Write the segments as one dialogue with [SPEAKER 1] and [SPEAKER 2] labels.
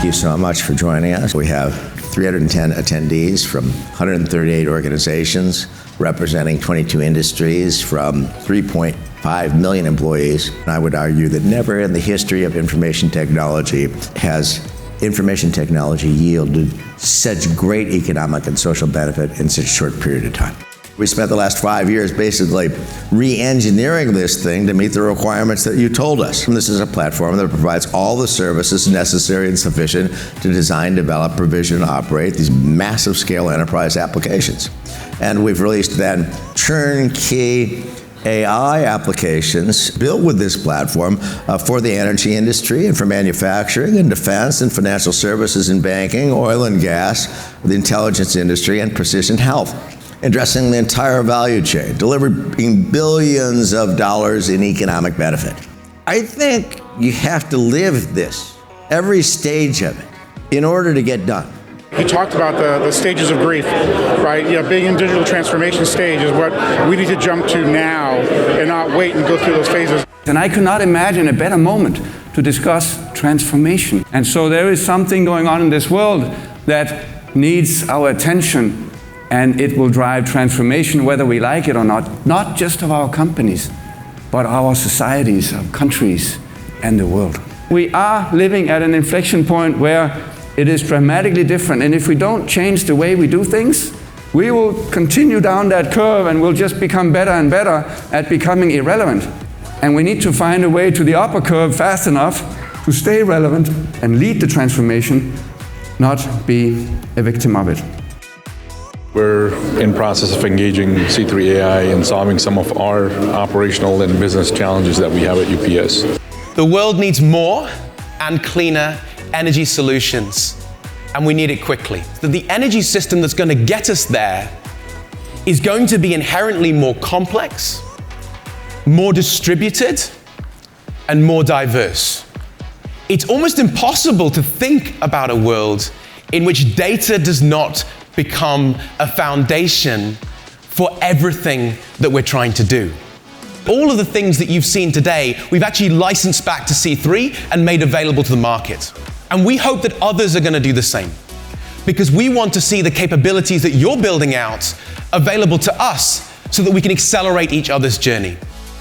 [SPEAKER 1] you so much for joining us. We have 310 attendees from 138 organizations representing 22 industries from 3.5 million employees. And I would argue that never in the history of information technology has information technology yielded such great economic and social benefit in such a short period of time. We spent the last 5 years basically re-engineering this thing to meet the requirements that you told us. And this is a platform that provides all the services necessary and sufficient to design, develop, provision, and operate these massive scale enterprise applications. And we've released then turnkey AI applications built with this platform for the energy industry and for manufacturing and defense and financial services and banking, oil and gas, the intelligence industry, and precision health, addressing the entire value chain, delivering billions of dollars in economic benefit. I think you have to live this, every stage of it, in order to get done.
[SPEAKER 2] He talked about the stages of grief, right? Being in digital transformation stage is what we need to jump to now and not wait and go through those phases.
[SPEAKER 3] And I could not imagine a better moment to discuss transformation. And so there is something going on in this world that needs our attention, and it will drive transformation whether we like it or not just of our companies, but our societies, our countries, and the world. We are living at an inflection point where it is dramatically different, and if we don't change the way we do things, we will continue down that curve and we'll just become better and better at becoming irrelevant. And we need to find a way to the upper curve fast enough to stay relevant and lead the transformation, not be a victim of it.
[SPEAKER 4] We're in process of engaging C3 AI and solving some of our operational and business challenges that we have at UPS.
[SPEAKER 5] The world needs more and cleaner energy solutions, and we need it quickly. So the energy system that's going to get us there is going to be inherently more complex, more distributed, and more diverse. It's almost impossible to think about a world in which data does not become a foundation for everything that we're trying to do. All of the things that you've seen today, we've actually licensed back to C3 and made available to the market. And we hope that others are going to do the same, because we want to see the capabilities that you're building out available to us so that we can accelerate each other's journey.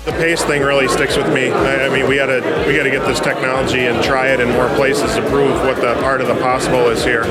[SPEAKER 6] The pace thing really sticks with me. I mean, we got to get this technology and try it in more places to prove what the art of the possible is here,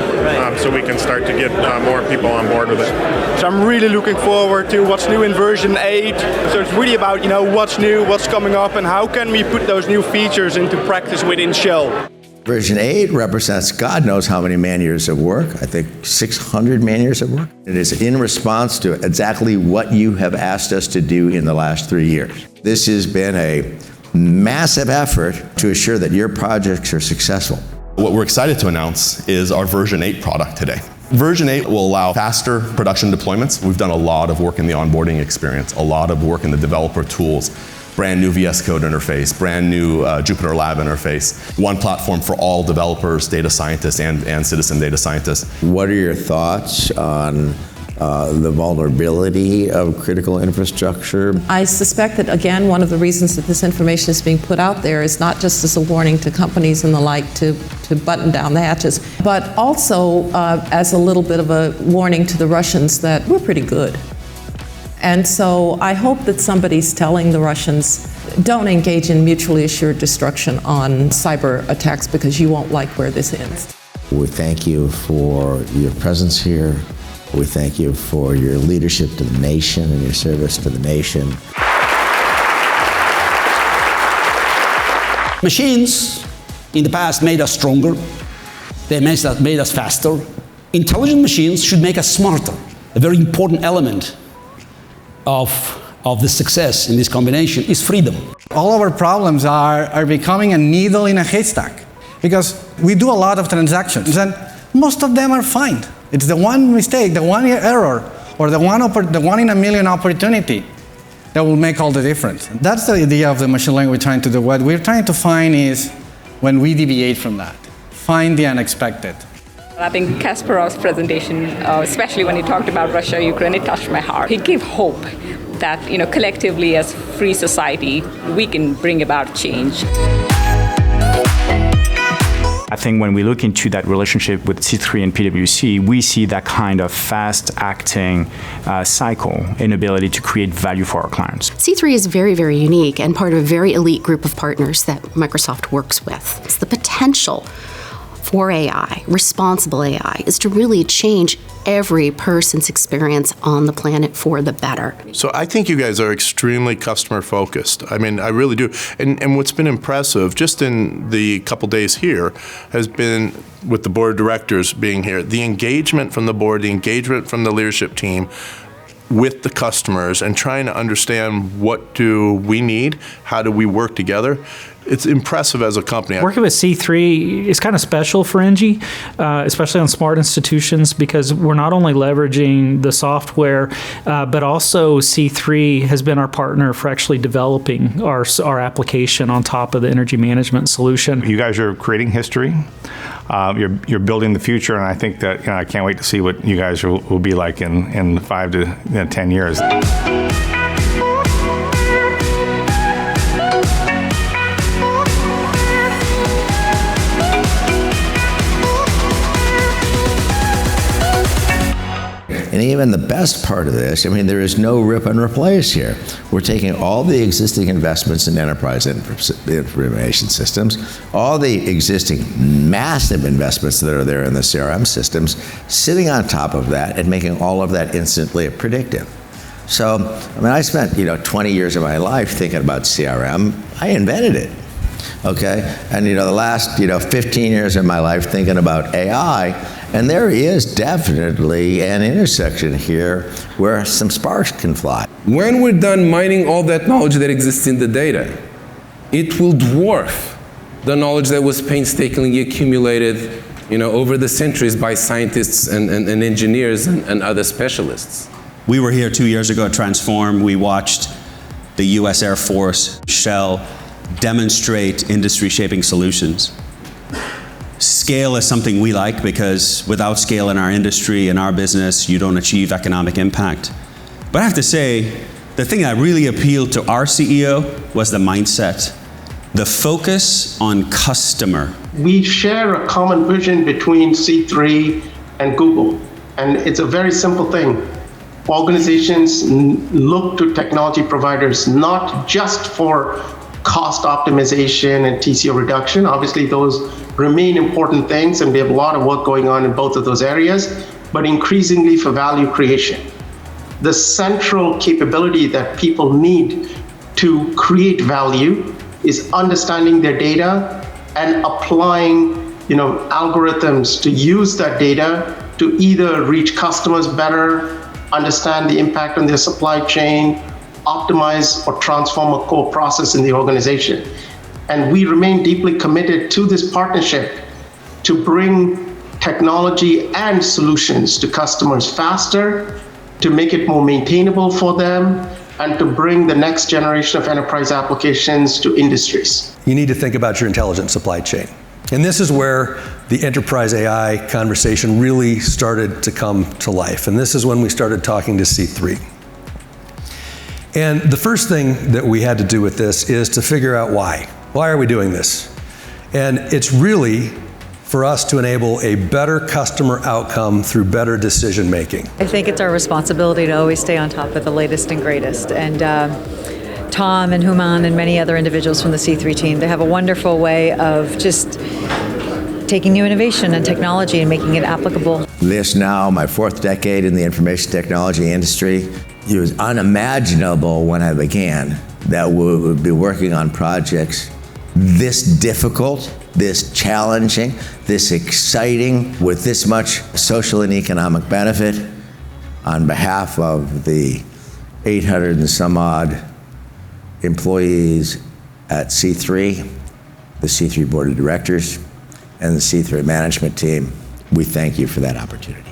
[SPEAKER 6] so we can start to get more people on board with it.
[SPEAKER 7] So I'm really looking forward to what's new in version 8. So it's really about, what's new, what's coming up, and how can we put those new features into practice within Shell.
[SPEAKER 1] Version 8 represents God knows how many man-years of work, I think 600 man-years of work. It is in response to exactly what you have asked us to do in the last 3 years. This has been a massive effort to assure that your projects are successful.
[SPEAKER 8] What we're excited to announce is our version 8 product today. Version 8 will allow faster production deployments. We've done a lot of work in the onboarding experience, a lot of work in the developer tools, brand new VS Code interface, brand new Jupyter Lab interface, one platform for all developers, data scientists, and citizen data scientists.
[SPEAKER 1] What are your thoughts on the vulnerability of critical infrastructure?
[SPEAKER 9] I suspect that, again, one of the reasons that this information is being put out there is not just as a warning to companies and the like to button down the hatches, but also as a little bit of a warning to the Russians that we're pretty good. And so I hope that somebody's telling the Russians, don't engage in mutually assured destruction on cyber attacks because you won't like where this ends.
[SPEAKER 1] We thank you for your presence here. We thank you for your leadership to the nation and your service to the nation.
[SPEAKER 10] Machines in the past made us stronger. They made us faster. Intelligent machines should make us smarter. A very important element of the success in this combination is freedom.
[SPEAKER 11] All of our problems are becoming a needle in a haystack because we do a lot of transactions and most of them are fine. It's the one mistake, the one error, or the one in a million opportunity that will make all the difference. That's the idea of the machine learning we're trying to do. What we're trying to find is when we deviate from that, find the unexpected.
[SPEAKER 12] I think Kasparov's presentation, especially when he talked about Russia, Ukraine, it touched my heart. He gave hope that, collectively as free society, we can bring about change.
[SPEAKER 13] I think when we look into that relationship with C3 and PwC, we see that kind of fast-acting cycle and ability to create value for our clients.
[SPEAKER 14] C3 is very, very unique and part of a very elite group of partners that Microsoft works with. It's the potential for AI, responsible AI, is to really change every person's experience on the planet for the better.
[SPEAKER 15] So I think you guys are extremely customer focused. I mean, I really do. And what's been impressive, just in the couple days here, has been with the board of directors being here, the engagement from the board, the engagement from the leadership team with the customers and trying to understand what do we need, how do we work together. It's impressive as a company.
[SPEAKER 16] Working with C3 is kind of special for Engie, especially on smart institutions, because we're not only leveraging the software, but also C3 has been our partner for actually developing our application on top of the energy management solution.
[SPEAKER 17] You guys are creating history. You're building the future, and I think that I can't wait to see what you guys will be like in 5 to 10 years.
[SPEAKER 1] And even the best part of this, I mean, there is no rip and replace here. We're taking all the existing investments in enterprise information systems, all the existing massive investments that are there in the CRM systems, sitting on top of that and making all of that instantly predictive. So, I mean, I spent 20 years of my life thinking about CRM. I invented it. Okay, and the last 15 years of my life thinking about AI, and there is definitely an intersection here where some sparks can fly.
[SPEAKER 18] When we're done mining all that knowledge that exists in the data, it will dwarf the knowledge that was painstakingly accumulated over the centuries by scientists and engineers and other specialists.
[SPEAKER 19] We were here 2 years ago at Transform. We watched the US Air Force, Shell, demonstrate industry-shaping solutions. Scale is something we like because without scale in our industry, in our business, you don't achieve economic impact. But I have to say, the thing that really appealed to our CEO was the mindset, the focus on customer.
[SPEAKER 20] We share a common vision between C3 and Google, and it's a very simple thing. Organizations look to technology providers not just for cost optimization and TCO reduction. Obviously, those remain important things, and we have a lot of work going on in both of those areas, but increasingly for value creation. The central capability that people need to create value is understanding their data and applying algorithms to use that data to either reach customers better, understand the impact on their supply chain, optimize or transform a core process in the organization. And we remain deeply committed to this partnership to bring technology and solutions to customers faster, to make it more maintainable for them, and to bring the next generation of enterprise applications to industries.
[SPEAKER 21] You need to think about your intelligent supply chain. And this is where the enterprise AI conversation really started to come to life. And this is when we started talking to C3. And the first thing that we had to do with this is to figure out why. Why are we doing this? And it's really for us to enable a better customer outcome through better decision making.
[SPEAKER 22] I think it's our responsibility to always stay on top of the latest and greatest. And Tom and Human and many other individuals from the C3 team, they have a wonderful way of just taking new innovation and technology and making it applicable.
[SPEAKER 1] This now, my 4th decade in the information technology industry, it was unimaginable when I began that we would be working on projects this difficult, this challenging, this exciting, with this much social and economic benefit on behalf of the 800 and some odd employees at C3, the C3 Board of Directors, and the C3 management team. We thank you for that opportunity.